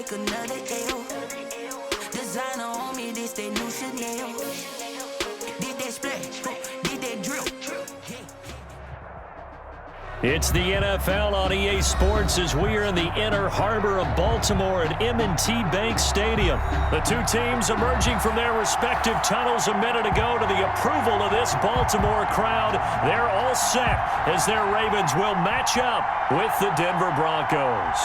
take another L. Designer on me, this they new Chanel. Did they splash? Did they drill? It's the NFL on EA Sports as we are in the inner harbor of Baltimore at M&T Bank Stadium. The two teams emerging from their respective tunnels a minute ago to the approval of this Baltimore crowd. They're all set as their Ravens will match up with the Denver Broncos.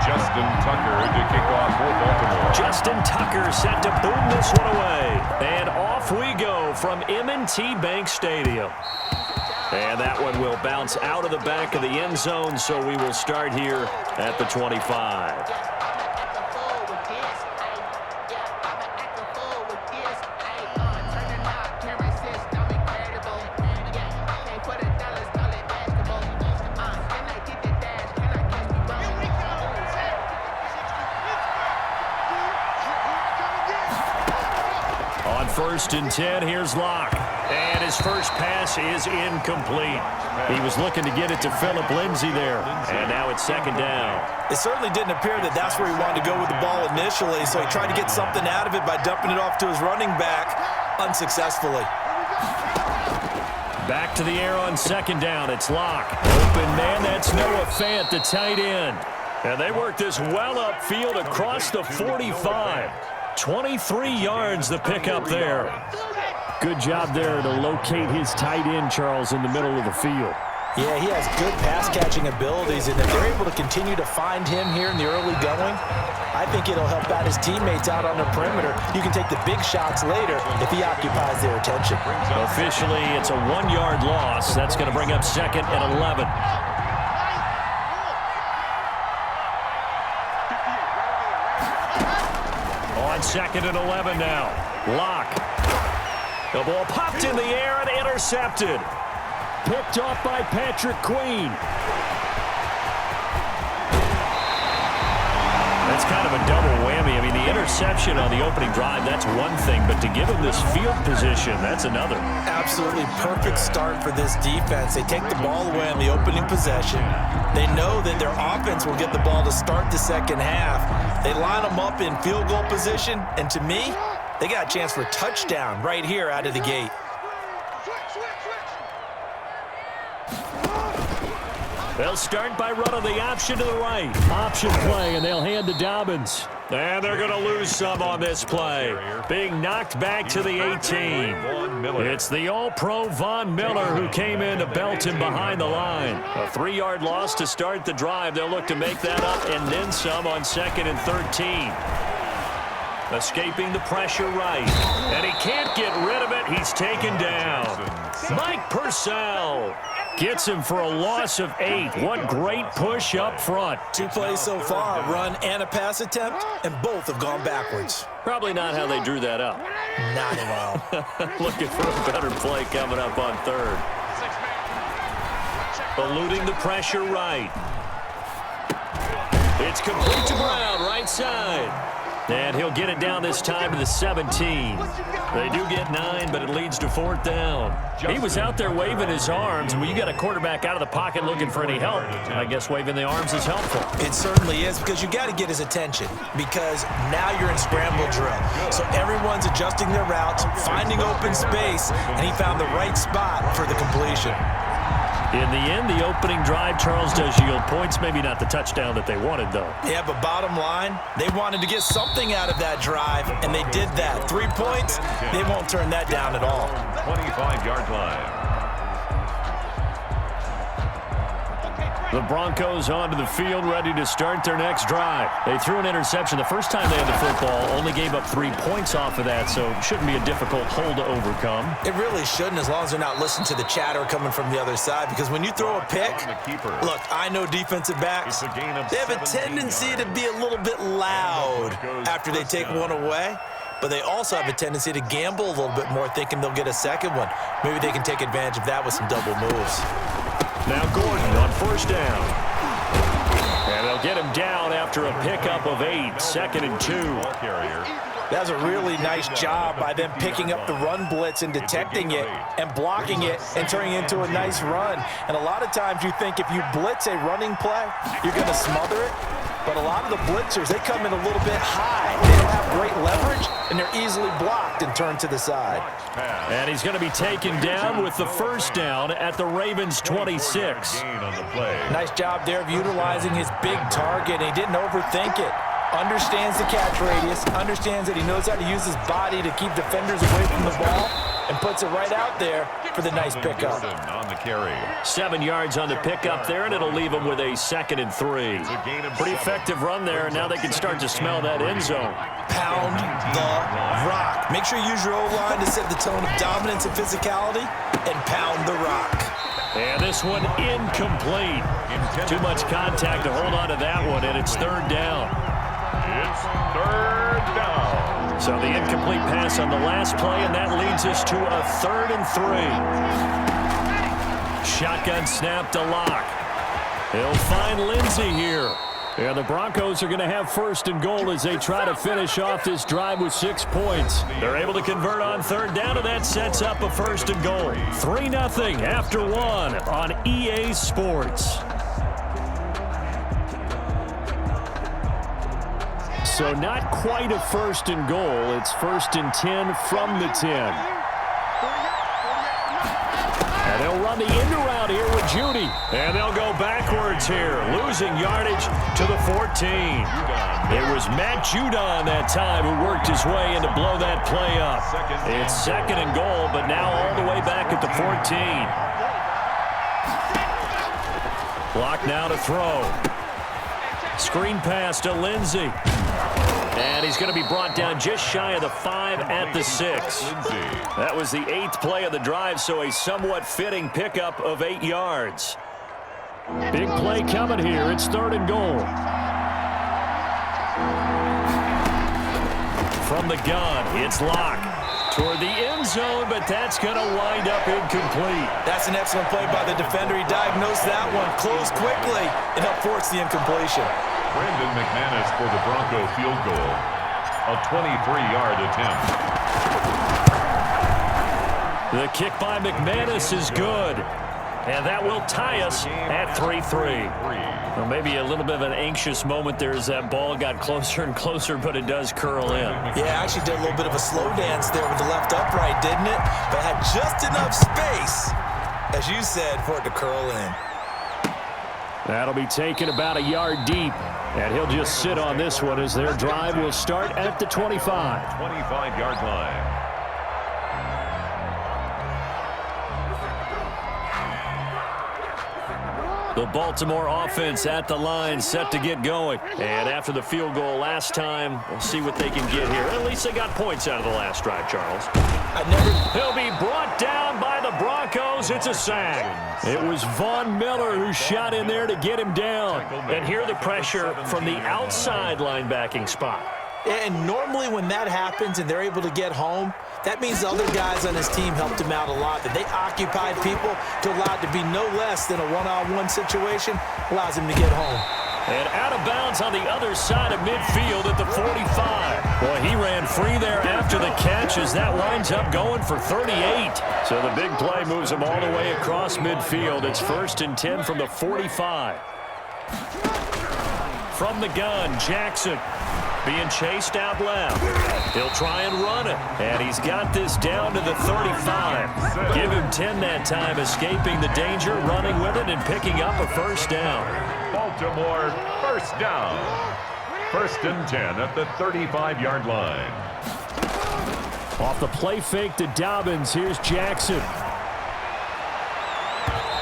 Justin Tucker to kick off for Baltimore. Justin Tucker set to boom this one away. And off we go from M&T Bank Stadium. And that one will bounce out of the back of the end zone, so we will start here at the 25. First and 10, here's Locke. And his first pass is incomplete. He was looking to get it to Phillip Lindsay there. And now it's second down. It certainly didn't appear that that's where he wanted to go with the ball initially, so he tried to get something out of it by dumping it off to his running back unsuccessfully. Back to the air on second down. It's Locke. Open man, that's Noah Fant, the tight end. And they work this well upfield across the 45. 23 yards the pickup there. Good job there to locate his tight end, Charles, in the middle of the field. Yeah, he has good pass-catching abilities, and if they're able to continue to find him here in the early going, I think it'll help out his teammates out on the perimeter. You can take the big shots later if he occupies their attention. Officially, it's a 1-yard loss. That's going to bring up second and 11. Second and 11 now. Locke. The ball popped in the air and intercepted. Picked off by Patrick Queen. That's kind of a double whammy. I mean, the interception on the opening drive, that's one thing, but to give him this field position, that's another. Absolutely perfect start for this defense. They take the ball away on the opening possession. They know that their offense will get the ball to start the second half. They line them up in field goal position, and to me, they got a chance for a touchdown right here out of the gate. They'll start by running the option to the right. Option play, and they'll hand to Dobbins. And they're going to lose some on this play. Being knocked back to the 18. It's the All-Pro Von Miller who came in to belt him behind the line. A 3-yard loss to start the drive. They'll look to make that up and then some on second and 13. Escaping the pressure right. And he can't get rid of it. He's taken down. Mike Purcell gets him for a loss of 8. What great push up front. 2 plays so far, a run and a pass attempt, and both have gone backwards. Probably not how they drew that up. Not at all. Looking for a better play coming up on third. Eluding the pressure right. It's complete to Brown, right side. And he'll get it down this time to the 17. They do get 9, but it leads to fourth down. He was out there waving his arms, and when you got a quarterback out of the pocket looking for any help, I guess waving the arms is helpful. It certainly is, because you got to get his attention, because now you're in scramble drill. So everyone's adjusting their routes, finding open space, and he found the right spot for the completion. In the end, the opening drive, Charles, does yield points. Maybe not the touchdown that they wanted, though. Yeah, but bottom line, they wanted to get something out of that drive, and they did that. 3 points, they won't turn that down at all. 25-yard line. The Broncos onto the field, ready to start their next drive. They threw an interception the first time they had the football, only gave up 3 points off of that, so it shouldn't be a difficult hole to overcome. It really shouldn't, as long as they're not listening to the chatter coming from the other side, because when you throw a pick, look, I know defensive backs, they have a tendency to be a little bit loud after they take one away, but they also have a tendency to gamble a little bit more, thinking they'll get a second one. Maybe they can take advantage of that with some double moves. Now Gordon on first down. And they'll get him down after a pickup of 8. Second and 2. That was a really nice job by them picking up the run blitz and detecting it and blocking it and turning it into a nice run. And a lot of times you think if you blitz a running play, you're going to smother it. But a lot of the blitzers, they come in a little bit high. They don't have great leverage, and they're easily blocked and turned to the side. And he's going to be taken down with the first down at the Ravens' 26. Nice job there of utilizing his big target. He didn't overthink it. Understands the catch radius, understands that he knows how to use his body to keep defenders away from the ball, and puts it right out there for the nice pickup. On the carry. 7 yards on the pickup there, and it'll leave him with a 2nd and 3. Pretty effective run there, and now they can start to smell that end zone. Pound the rock. Make sure you use your O-line to set the tone of dominance and physicality, and pound the rock. And this one incomplete. Too much contact to hold on to that one, and it's 3rd down. It's 3rd down. So the incomplete pass on the last play, and that leads us to a 3rd and 3. Shotgun snap to Locke. He'll find Lindsey here. And the Broncos are going to have 1st and goal as they try to finish off this drive with 6 points. They're able to convert on 3rd down, and that sets up a 1st and goal. 3-0 after 1 on EA Sports. So not quite a 1st and goal. It's 1st and 10 from the 10. And they'll run the end around here with Judy. And they'll go backwards here, losing yardage to the 14. It was Matt Judon that time who worked his way in to blow that play up. It's 2nd and goal, but now all the way back at the 14. Block now to throw. Screen pass to Lindsey. And he's going to be brought down just shy of the 5 at the 6. That was the 8th play of the drive, so a somewhat fitting pickup of 8 yards. Big play coming here. It's 3rd and goal. From the gun, it's Locke. Toward the end zone, but that's going to wind up incomplete. That's an excellent play by the defender. He diagnosed that one, closed quickly, and helped force the incompletion. Brandon McManus for the Bronco field goal. A 23-yard attempt. The kick by McManus is good. And that will tie us at 3-3. Well, maybe a little bit of an anxious moment there as that ball got closer and closer, but it does curl in. Yeah, actually did a little bit of a slow dance there with the left upright, didn't it? But had just enough space, as you said, for it to curl in. That'll be taken about a yard deep, and he'll just sit on this one as their drive will start at the 25. 25-yard line. The Baltimore offense at the line, set to get going. And after the field goal last time, we'll see what they can get here. At least they got points out of the last drive, Charles. He'll be brought down by the Broncos. It's a sack. It was Von Miller who shot in there to get him down. And here the pressure from the outside linebacking spot. And normally when that happens and they're able to get home, that means the other guys on his team helped him out a lot. That they occupied people to allow it to be no less than a one-on-one situation, allows him to get home. And out of bounds on the other side of midfield at the 45. Boy, he ran free there after the catch as that winds up going for 38. So the big play moves him all the way across midfield. It's 1st and 10 from the 45. From the gun, Jackson. Being chased out left. He'll try and run it. And he's got this down to the 35. Give him 10 that time, escaping the danger, running with it, and picking up a 1st down. Baltimore 1st down. 1st and 10 at the 35-yard line. Off the play fake to Dobbins, here's Jackson.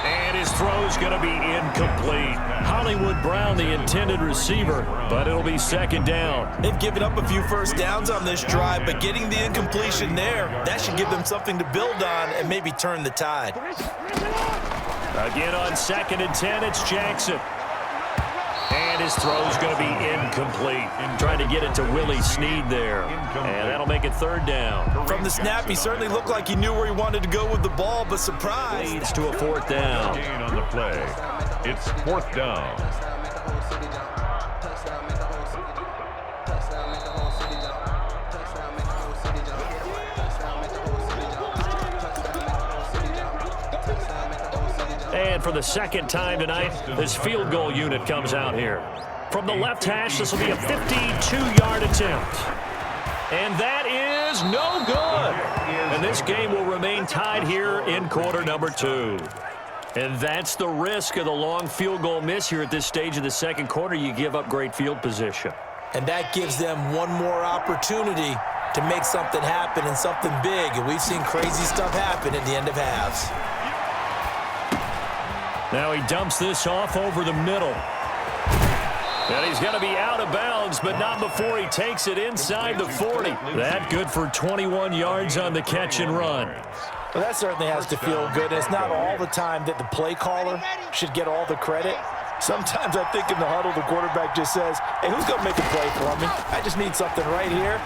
And his throw's going to be incomplete. Hollywood Brown, the intended receiver, but it'll be 2nd down. They've given up a few 1st downs on this drive, but getting the incompletion there, that should give them something to build on and maybe turn the tide. Again on 2nd and 10, it's Jackson. And his throw's going to be incomplete. Trying to get it to Willie Snead there. And that'll make it 3rd down. From the snap, he certainly looked like he knew where he wanted to go with the ball, but surprise. Leads to a 4th down. Gain on the play. It's 4th down. And for the second time tonight, this field goal unit comes out here. From the left hash, this will be a 52-yard attempt. And that is no good. And this game will remain tied here in quarter number 2. And that's the risk of the long field goal miss here at this stage of the second quarter. You give up great field position. And that gives them one more opportunity to make something happen and something big. And we've seen crazy stuff happen at the end of halves. Now he dumps this off over the middle. And he's going to be out of bounds, but not before he takes it inside the 40. That good for 21 yards on the catch and run. Well, that certainly has to feel good. It's not all the time that the play caller should get all the credit. Sometimes I think in the huddle, the quarterback just says, hey, who's going to make a play for me? I just need something right here.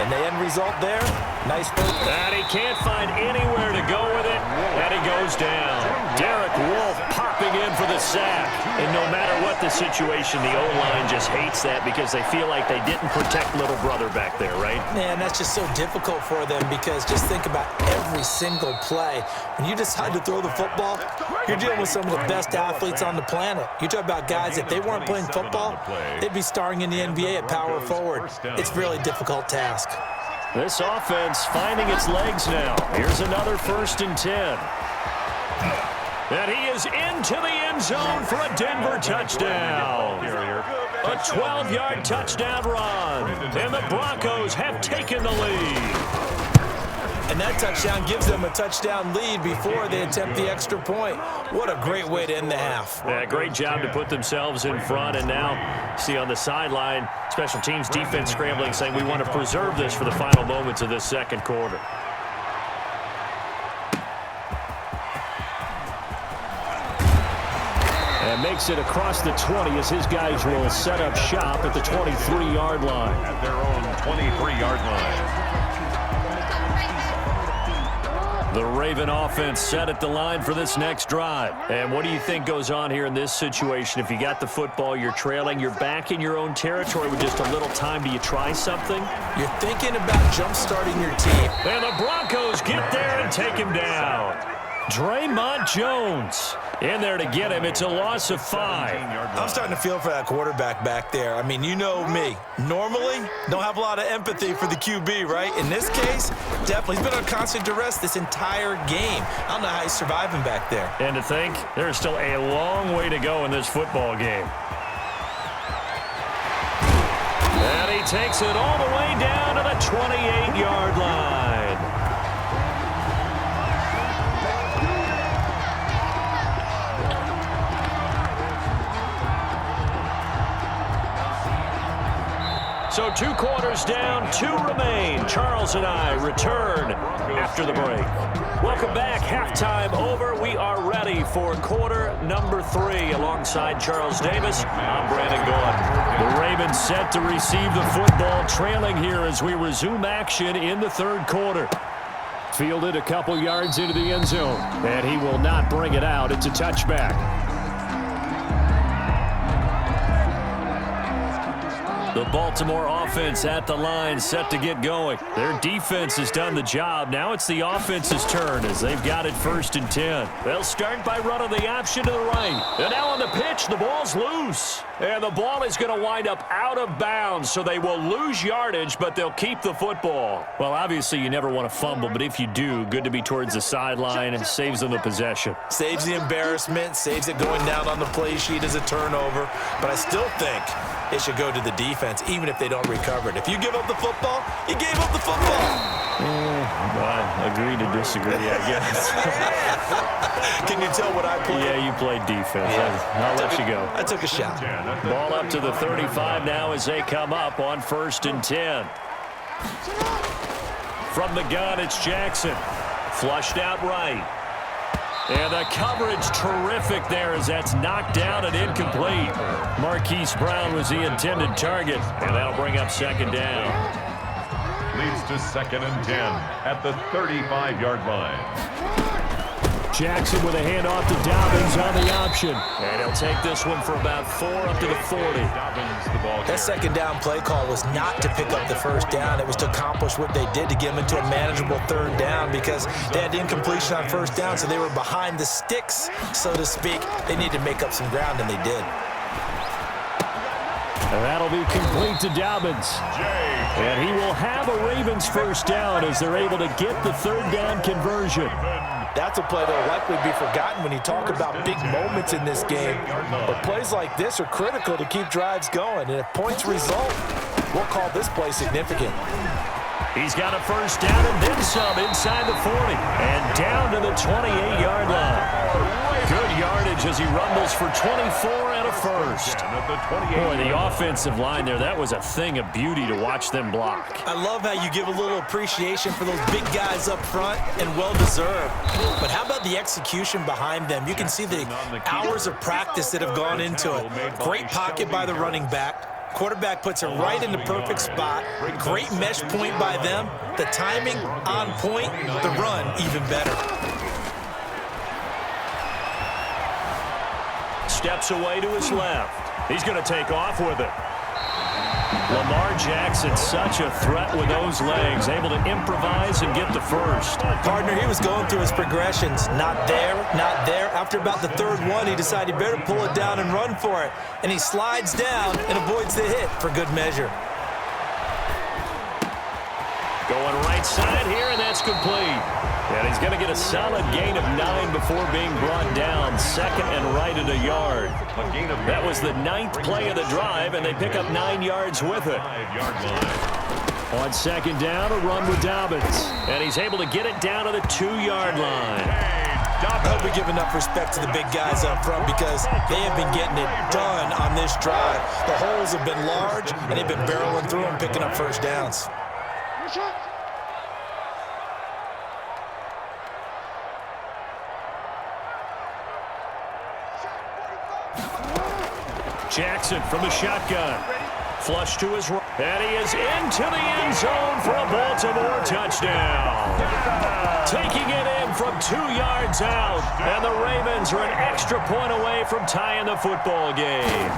And the end result there, nice first. And he can't find anywhere to go with it, and he goes down. Derek Wolfe popping in for the sack. And no matter what the situation, the O-line just hates that because they feel like they didn't protect little brother back there, right? Man, that's just so difficult for them because just think about every single play. When you decide to throw the football, you're dealing with some of the best athletes on the planet. You talk about guys, if they weren't playing football, they'd be starring in the NBA at power forward. It's a really difficult task. This offense finding its legs now. Here's another 1st and 10. And he is into the end zone for a Denver touchdown. A 12-yard touchdown run. And the Broncos have taken the lead. And that touchdown gives them a touchdown lead before they attempt the extra point. What a great way to end the half. Yeah, great job to put themselves in front. And now, see on the sideline, special teams defense scrambling, saying we want to preserve this for the final moments of this second quarter. And makes it across the 20 as his guys will set up shop at the 23-yard line. At their own 23-yard line. The Raven offense set at the line for this next drive. And what do you think goes on here in this situation? If you got the football, you're trailing, you're back in your own territory with just a little time. Do you try something? You're thinking about jump-starting your team. And the Broncos get there and take him down. Draymond Jones in there to get him. It's a loss of 5. I'm starting to feel for that quarterback back there. I mean, you know me. Normally, don't have a lot of empathy for the QB, right? In this case, definitely. He's been on constant duress this entire game. I don't know how he's surviving back there. And to think, there's still a long way to go in this football game. And he takes it all the way down to the 28-yard line. So 2 quarters down, 2 remain. Charles and I return after the break. Welcome back. Halftime over. We are ready for quarter number 3. Alongside Charles Davis, I'm Brandon Gordon. The Ravens set to receive the football, trailing here as we resume action in the 3rd quarter. Fielded a couple yards into the end zone, and he will not bring it out. It's a touchback. The Baltimore offense at the line, set to get going. Their defense has done the job. Now it's the offense's turn as they've got it 1st and 10. They'll start by running the option to the right. And now on the pitch, the ball's loose. And the ball is going to wind up out of bounds, so they will lose yardage, but they'll keep the football. Well, obviously, you never want to fumble, but if you do, good to be towards the sideline and saves them the possession. Saves the embarrassment, saves it going down on the play sheet as a turnover. But I still think it should go to the defense, even if they don't recover it. If you give up the football, you gave up the football. I agree to disagree, I guess. Can you tell what I played? Yeah, you played defense. Yeah. I'll let you go. I took a shot. Ball up to the 35 now as they come up on 1st and 10. From the gun, it's Jackson. Flushed out right. And the coverage terrific there as that's knocked down and incomplete. Marquise Brown was the intended target, and that'll bring up 2nd down. Leads to 2nd and 10 at the 35-yard line. Jackson with a handoff to Dobbins on the option. And he'll take this one for about 4 up to the 40. That second down play call was not to pick up the first down. It was to accomplish what they did to get them into a manageable third down because they had incompletion on first down, so they were behind the sticks, so to speak. They needed to make up some ground, and they did. And that'll be complete to Dobbins. And he will have a Ravens first down as they're able to get the third down conversion. That's a play that will likely be forgotten when you talk about big moments in this game. But plays like this are critical to keep drives going. And if points result, we'll call this play significant. He's got a first down and then some inside the 40. And down to the 28-yard line. Good yardage as he rumbles for 24 and a first. Boy, the offensive line there, that was a thing of beauty to watch them block. I love how you give a little appreciation for those big guys up front, and well-deserved. But how about the execution behind them? You can see the hours of practice that have gone into it. Great pocket by the running back. Quarterback puts it right in the perfect spot. Great mesh point by them. The timing on point. The run even better. Steps away to his left. He's going to take off with it. Lamar Jackson, such a threat with those legs, able to improvise and get the first. Partner, he was going through his progressions. Not there, not there. After about the third one, he decided he better pull it down and run for it. And he slides down and avoids the hit for good measure. Going right side here, and that's complete. And he's going to get a solid gain of 9 before being brought down. Second and right at a yard. That was the 9th play of the drive, and they pick up 9 yards with it. On second down, a run with Dobbins. And he's able to get it down to the 2-yard line. I hope we give enough respect to the big guys up front because they have been getting it done on this drive. The holes have been large, and they've been barreling through them, picking up first downs. Jackson from the shotgun. Flush to his right. And he is into the end zone for a Baltimore touchdown. Taking it in from 2 yards out. And the Ravens are an extra point away from tying the football game.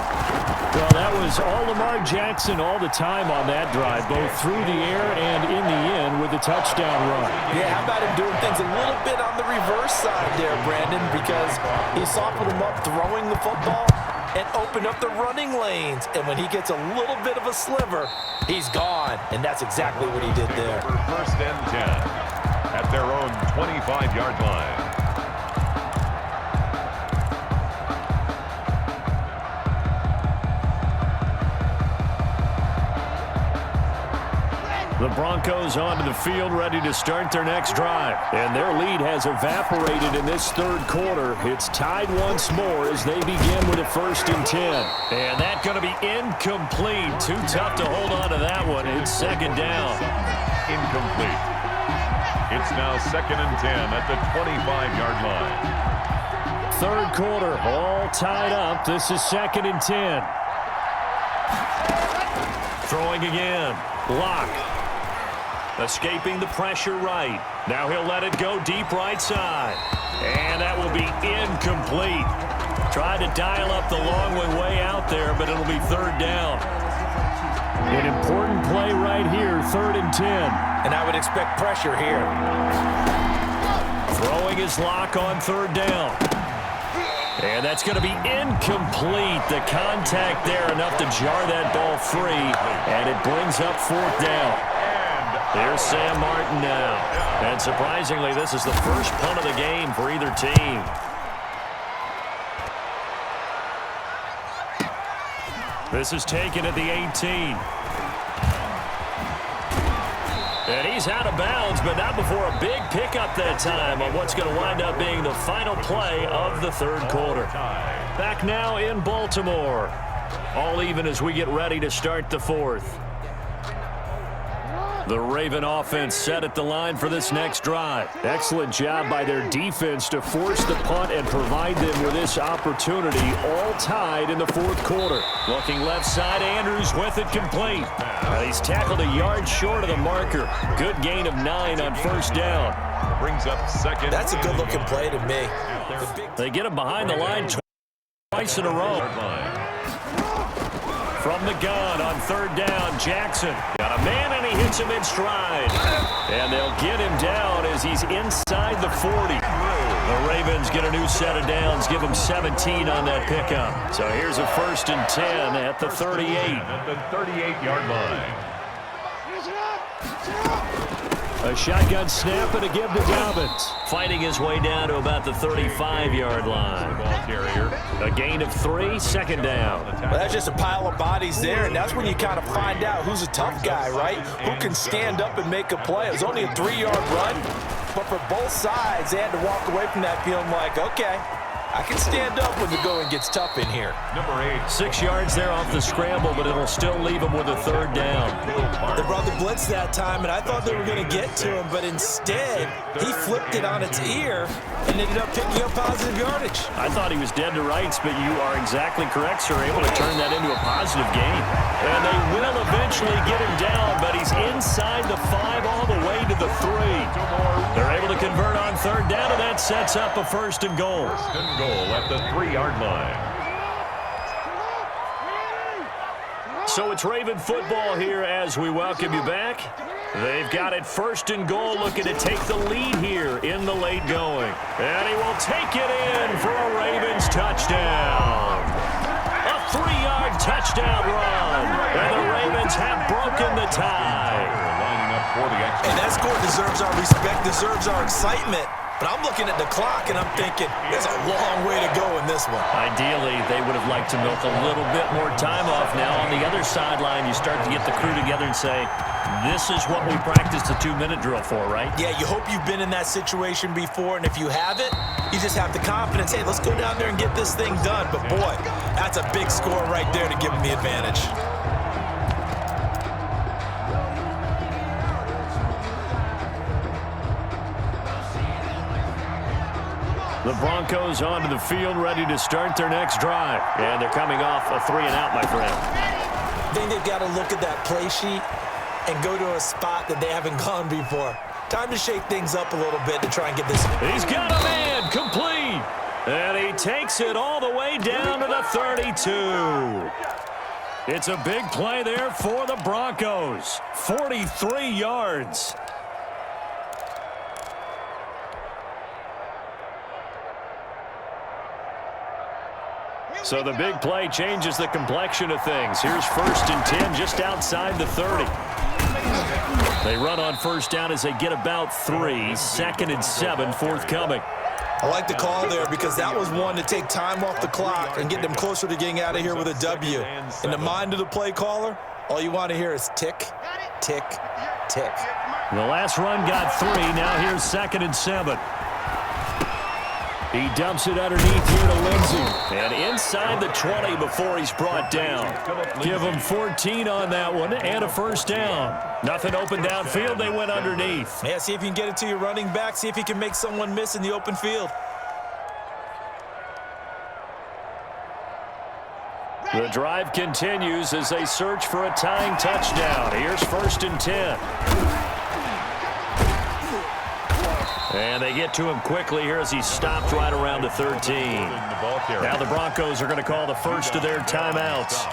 Well, that was all Lamar Jackson all the time on that drive, both through the air and in the end with the touchdown run. Yeah, how about him doing things a little bit on the reverse side there, Brandon, because he softened him up throwing the football and opened up the running lanes. And when he gets a little bit of a sliver, he's gone. And that's exactly what he did there. First and 10 at their own 25-yard line. The Broncos onto the field ready to start their next drive. And their lead has evaporated in this third quarter. It's tied once more as they begin with a first and 10. And that's going to be incomplete. Too tough to hold on to that one. It's second down. Incomplete. It's now second and 10 at the 25-yard line. Third quarter, all tied up. This is second and 10. Throwing again. Lock. Escaping the pressure right. Now he'll let it go deep right side. And that will be incomplete. Tried to dial up the long way out there, but it'll be third down. An important play right here, third and 10. And I would expect pressure here. Throwing his lock on third down. And that's going to be incomplete. The contact there enough to jar that ball free. And it brings up fourth down. There's Sam Martin now. And surprisingly, this is the first punt of the game for either team. This is taken at the 18. And he's out of bounds, but not before a big pickup that time on what's going to wind up being the final play of the third quarter. Back now in Baltimore. All even as we get ready to start the fourth. The Raven offense set at the line for this next drive. Excellent job by their defense to force the punt and provide them with this opportunity, all tied in the fourth quarter. Looking left side, Andrews with it complete. He's tackled a yard short of the marker. Good gain of 9 on first down. Brings up second. That's a good-looking play to me. They get him behind the line twice in a row. From the gun on third down, Jackson got a man and he hits him in stride. And they'll get him down as he's inside the 40. The Ravens get a new set of downs, give him 17 on that pickup. So here's a 1st and 10 at the 38. At the 38-yard line. A shotgun snap and a give to Dobbins. Fighting his way down to about the 35-yard line. A gain of 3, second down. Well, that's just a pile of bodies there, and that's when you kind of find out who's a tough guy, right? Who can stand up and make a play. It was only a 3-yard run, but for both sides, they had to walk away from that feeling like, okay, I can stand up when the going gets tough in here. Number 8. 6 yards there off the scramble, but it'll still leave him with a third down. They brought the blitz that time, and I thought they were going to get to him, but instead, he flipped it on its ear and ended up picking up positive yardage. I thought he was dead to rights, but you are exactly correct, sir. Able to turn that into a positive gain. And they will eventually get him down, but he's inside the 5 all the way to the 3. They're able to convert on third down, and that sets up a 1st and goal. 1st and goal at the 3-yard line. So it's Raven football here as we welcome you back. They've got it 1st and goal, looking to take the lead here in the late going. And he will take it in for a Ravens touchdown. A 3-yard touchdown run. And the Ravens have broken the tie. And that score deserves our respect, deserves our excitement. But I'm looking at the clock, and I'm thinking, there's a long way to go in this one. Ideally, they would have liked to milk a little bit more time off. Now, on the other sideline, you start to get the crew together and say, this is what we practiced the 2-minute drill for, right? Yeah, you hope you've been in that situation before, and if you haven't, you just have the confidence, hey, let's go down there and get this thing done. But, boy, that's a big score right there to give them the advantage. The Broncos onto the field, ready to start their next drive. And they're coming off a 3-and-out, my friend. I think they've got to look at that play sheet and go to a spot that they haven't gone before. Time to shake things up a little bit to try and get this. He's got a man, complete. And he takes it all the way down to the 32. It's a big play there for the Broncos. 43 yards. So the big play changes the complexion of things. Here's 1st and 10 just outside the 30. They run on first down as they get about 3. 2nd and 7 forthcoming. I like the call there because that was one to take time off the clock and get them closer to getting out of here with a W. In the mind of the play caller, all you want to hear is tick, tick, tick. The last run got 3. Now here's 2nd and 7. He dumps it underneath here to Lindsey. And inside the 20 before he's brought down. Give him 14 on that one and a 1st down. Nothing open downfield. They went underneath. Yeah, see if you can get it to your running back. See if you can make someone miss in the open field. The drive continues as they search for a tying touchdown. Here's 1st and 10. And they get to him quickly here as he stopped right around the 13. Now the Broncos are going to call the first of their timeouts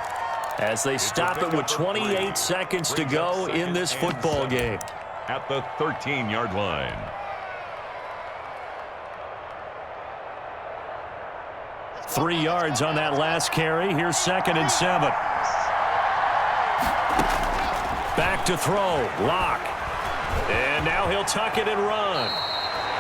as they stop it with 28 seconds to go in this football game. At the 13-yard line. Three yards on that last carry. Here's 2nd and 7. Back to throw. Lock. And now he'll tuck it and run.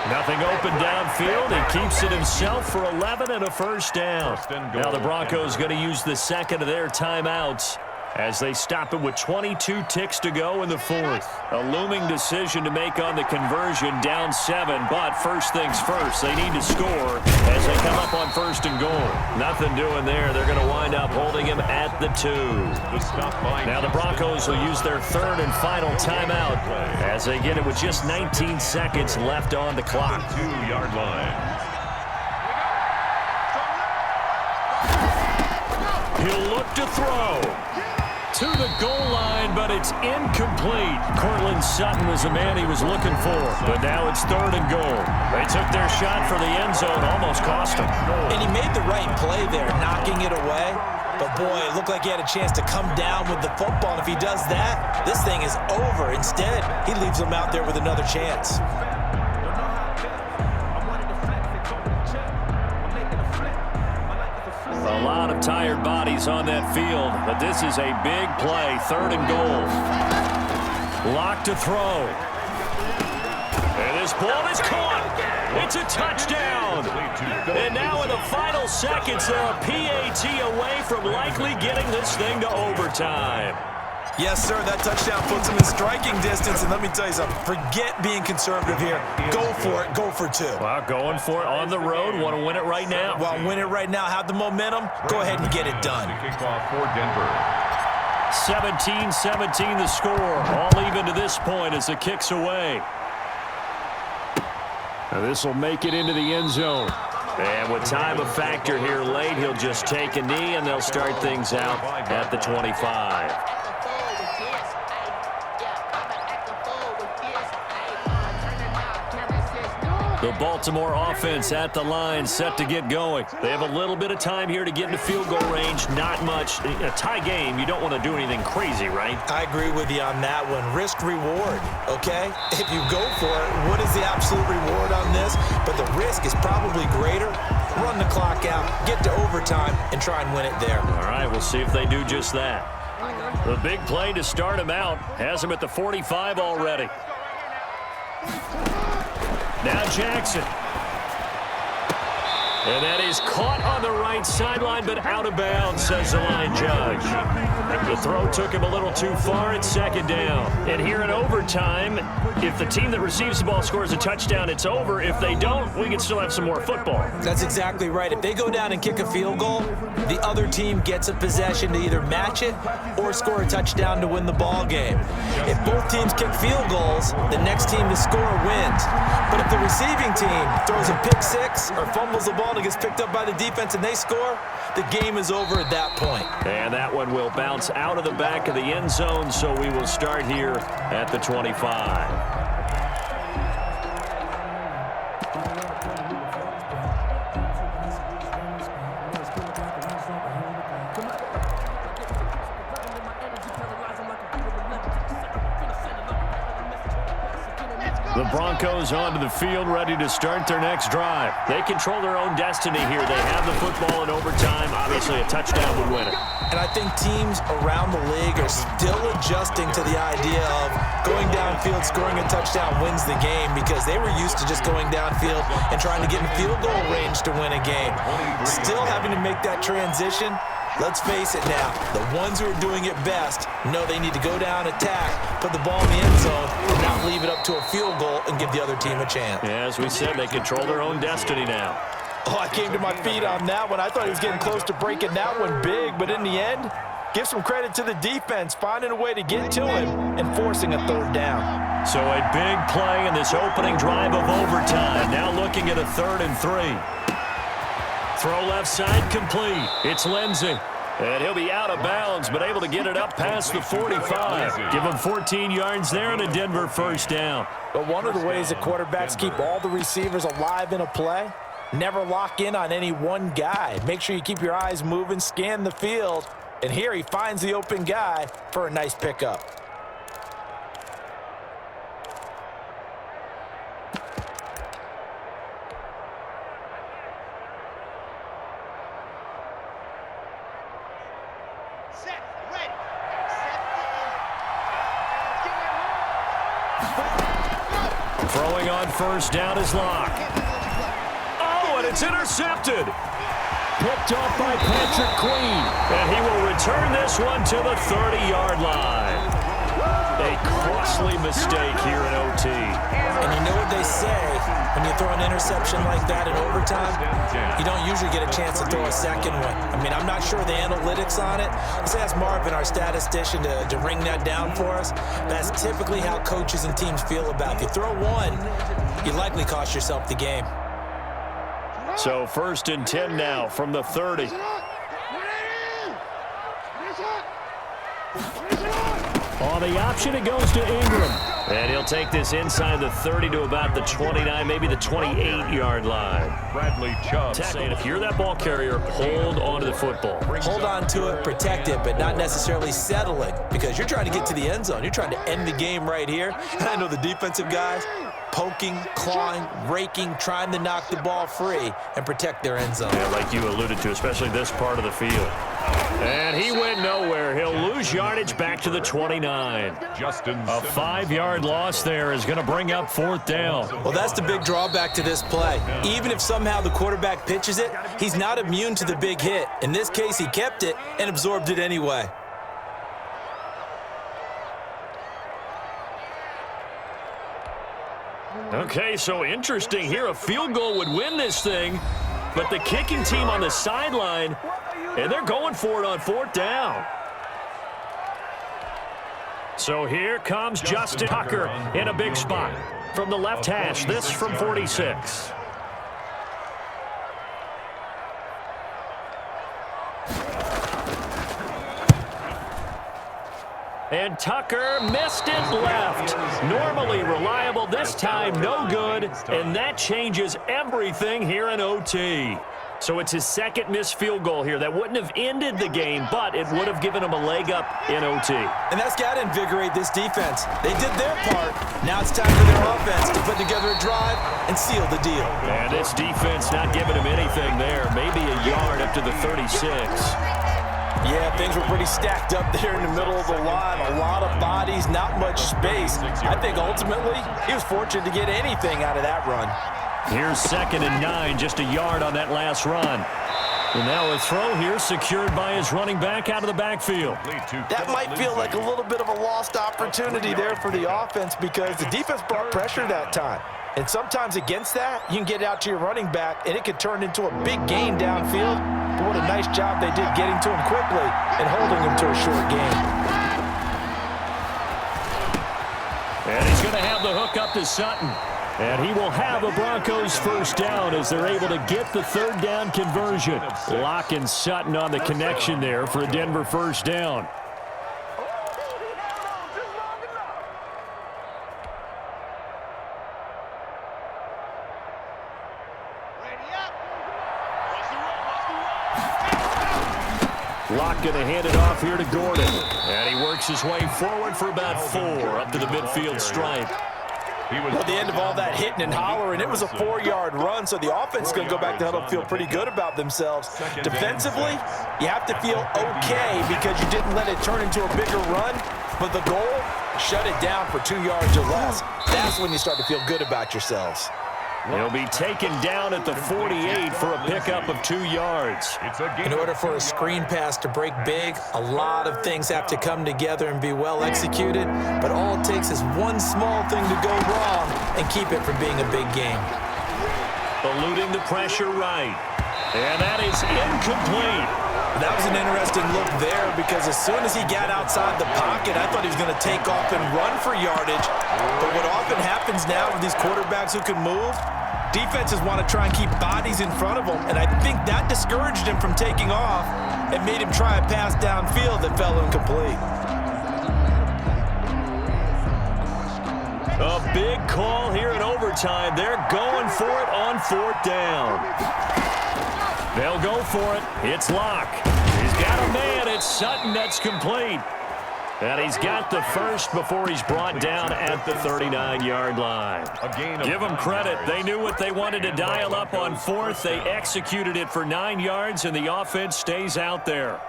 Nothing open downfield. He keeps it himself for 11 and a 1st down. Now the Broncos going to use the second of their timeouts as they stop it with 22 ticks to go in the 4th. A looming decision to make on the conversion, down 7. But first things first, they need to score as they come up up on 1st and goal. Nothing doing there. They're going to wind up holding him at the 2. Now the Broncos will use their 3rd and final timeout as they get it with just 19 seconds left on the clock. 2-yard line. He'll look to throw. To the goal line, but it's incomplete. Cortland Sutton was the man he was looking for, but now it's 3rd and goal. They took their shot for the end zone, almost cost him. And he made the right play there, knocking it away. But, boy, it looked like he had a chance to come down with the football. And if he does that, this thing is over. Instead, he leaves him out there with another chance. A lot of tired bodies on that field, but this is a big play. 3rd and goal. Lock to throw. And this ball is caught. It's a touchdown. And now in the final seconds, they're a PAT away from likely getting this thing to overtime. Yes, sir, that touchdown puts him in striking distance. And let me tell you something, forget being conservative here. Go for it, go for 2. Well, going for it on the road. Want to win it right now. Well, win it right now, have the momentum. Go ahead and get it done. Kickoff for Denver. 17-17 the score. All even to this point as the kick's away. Now this will make it into the end zone. And with time a factor here late, he'll just take a knee, and they'll start things out at the 25. The Baltimore offense at the line, set to get going. They have a little bit of time here to get into field goal range. Not much. In a tie game, you don't want to do anything crazy, right? I agree with you on that one. Risk reward, okay? If you go for it, what is the absolute reward on this? But the risk is probably greater. Run the clock out, get to overtime, and try and win it there. All right, we'll see if they do just that. The big play to start him out has him at the 45 already. Now Jackson. And that is caught on the right sideline, but out of bounds, says the line judge. The throw took him a little too far. It's 2nd down. And here in overtime, if the team that receives the ball scores a touchdown, it's over. If they don't, we can still have some more football. That's exactly right. If they go down and kick a field goal, the other team gets a possession to either match it or score a touchdown to win the ball game. If both teams kick field goals, the next team to score wins. But if the receiving team throws a pick 6 or fumbles the ball and gets picked up by the defense and they score, the game is over at that point. And that one will bounce out of the back of the end zone, so we will start here at the 25. The Broncos onto the field, ready to start their next drive. They control their own destiny here. They have the football in overtime. Obviously, a touchdown would win it. And I think teams around the league are still adjusting to the idea of going downfield, scoring a touchdown wins the game, because they were used to just going downfield and trying to get in field goal range to win a game. Still having to make that transition. Let's face it now, the ones who are doing it best know they need to go down, attack, put the ball in the end zone, and not leave it up to a field goal and give the other team a chance. Yeah, as we said, they control their own destiny now. Oh, I came to my feet on that one. I thought he was getting close to breaking that one big, but in the end, give some credit to the defense, finding a way to get to him and forcing a 3rd down. So a big play in this opening drive of overtime. Now looking at a 3rd and 3. Throw left side complete. It's Lindsey. And he'll be out of bounds, but able to get it up past the 45. Give him 14 yards there and a Denver 1st down. But one of the ways that quarterbacks keep all the receivers alive in a play, never lock in on any one guy. Make sure you keep your eyes moving, scan the field. And here he finds the open guy for a nice pickup. Throwing on 1st down is Locke. Oh, and it's intercepted. Picked off by Patrick Queen. And he will return this one to the 30-yard line. A costly mistake here in OT. And you know what they say, when you throw an interception like that in overtime, you don't usually get a chance to throw a second one. I mean, I'm not sure the analytics on it. Let's ask Marvin, our statistician, to ring that down for us. That's typically how coaches and teams feel about it. If you throw one, you likely cost yourself the game. So 1st and 10 now from the 30. On the option, it goes to Ingram. And he'll take this inside the 30 to about the 29, maybe the 28-yard line. Bradley Chubb Saying if you're that ball carrier, hold on to the football. Hold on to it, protect it, but not necessarily settling, because you're trying to get to the end zone. You're trying to end the game right here. And I know the defensive guys poking, clawing, raking, trying to knock the ball free and protect their end zone. Yeah, like you alluded to, especially this part of the field. And he went nowhere. He'll lose yardage back to the 29. A 5-yard loss there is going to bring up 4th down. Well, that's the big drawback to this play. Even if somehow the quarterback pitches it, he's not immune to the big hit. In this case, he kept it and absorbed it anyway. Okay, so interesting here. A field goal would win this thing, but the kicking team on the sideline, and they're going for it on 4th down. So here comes Justin Tucker in a big spot from the left hash. This from 46. And Tucker missed it left. Normally reliable, this time no good, and that changes everything here in OT. So it's his 2nd missed field goal here. That wouldn't have ended the game, but it would have given him a leg up in OT. And that's got to invigorate this defense. They did their part. Now it's time for their offense to put together a drive and seal the deal. And this defense not giving him anything there. Maybe a yard up to the 36. Yeah, things were pretty stacked up there in the middle of the line. A lot of bodies, not much space. I think ultimately he was fortunate to get anything out of that run. Here's 2nd and 9, just a yard on that last run. And now a throw here secured by his running back out of the backfield. That might feel like a little bit of a lost opportunity there for the offense because the defense brought pressure that time. And sometimes against that, you can get out to your running back, and it could turn into a big gain downfield. But what a nice job they did getting to him quickly and holding him to a short gain. And he's going to have the hook up to Sutton. And he will have a Broncos 1st down as they're able to get the 3rd down conversion. Locke and Sutton on the connection there for a Denver 1st down. Locke going to hand it off here to Gordon. And he works his way forward for about 4 up to the midfield stripe. At the end of all that hitting and hollering, it was a 4-yard run, so the offense is going to go back to huddle and feel pretty good about themselves. Defensively, you have to feel okay because you didn't let it turn into a bigger run, but the goal, shut it down for 2 yards or less. That's when you start to feel good about yourselves. He'll be taken down at the 48 for a pickup of 2 yards. In order for a screen pass to break big, a lot of things have to come together and be well executed, but all it takes is one small thing to go wrong and keep it from being a big game. Eluding the pressure right. And that is incomplete. That was an interesting look there because as soon as he got outside the pocket, I thought he was going to take off and run for yardage. But what often happens now with these quarterbacks who can move, defenses want to try and keep bodies in front of them, and I think that discouraged him from taking off and made him try a pass downfield that fell incomplete. A big call here in overtime. They're going for it on 4th down. They'll go for it. It's Locke. He's got a man. It's Sutton that's complete. And he's got the first before he's brought down at the 39-yard line. Give them credit. They knew what they wanted to dial up on 4th. They executed it for 9 yards, and the offense stays out there.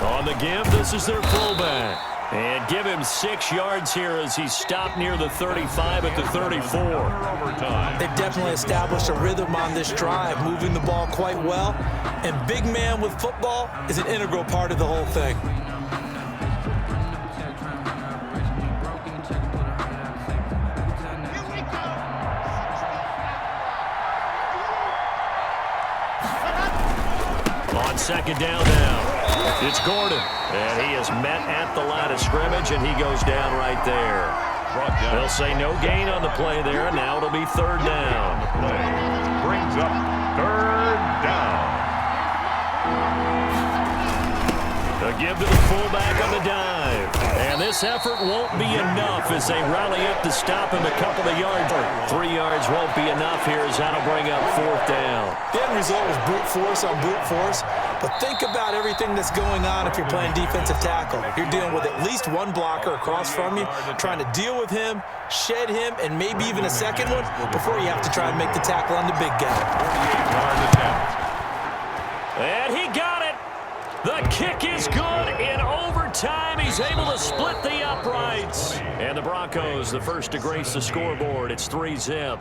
On the give. This is their fullback. And give him 6 yards here as he stopped near the 35 at the 34. They've definitely established a rhythm on this drive, moving the ball quite well. And big man with football is an integral part of the whole thing. On second down now, it's Gordon. And he is met at the line of scrimmage, and he goes down right there. They'll say no gain on the play there, and now it'll be third down. Brings up third down. A give to the fullback on the dive. And this effort won't be enough as they rally up to stop him a couple of yards. 3 yards won't be enough here as that'll bring up fourth down. The end result was brute force on brute force. But think about everything that's going on if you're playing defensive tackle. You're dealing with at least one blocker across from you, trying to deal with him, shed him, and maybe even a second one before you have to try and make the tackle on the big guy. And he got it. The kick is good in overtime. He's able to split the uprights. And the Broncos, the first to grace the scoreboard. It's 3-zip.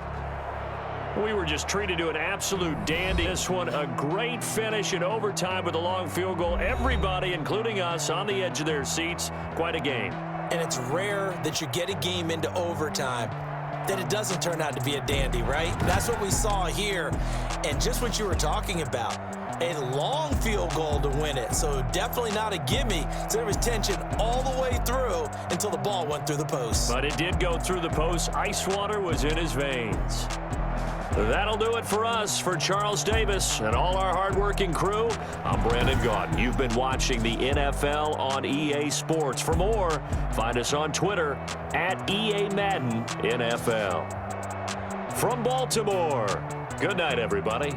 We were just treated to an absolute dandy. This one, a great finish in overtime with a long field goal. Everybody, including us, on the edge of their seats. Quite a game. And it's rare that you get a game into overtime that it doesn't turn out to be a dandy, right? That's what we saw here. And just what you were talking about, a long field goal to win it. So definitely not a gimme. So there was tension all the way through until the ball went through the post. But it did go through the post. Ice water was in his veins. That'll do it for us. For Charles Davis and all our hardworking crew, I'm Brandon Gaudin. You've been watching the NFL on EA Sports. For more, find us on Twitter at EA Madden NFL. From Baltimore, good night, everybody.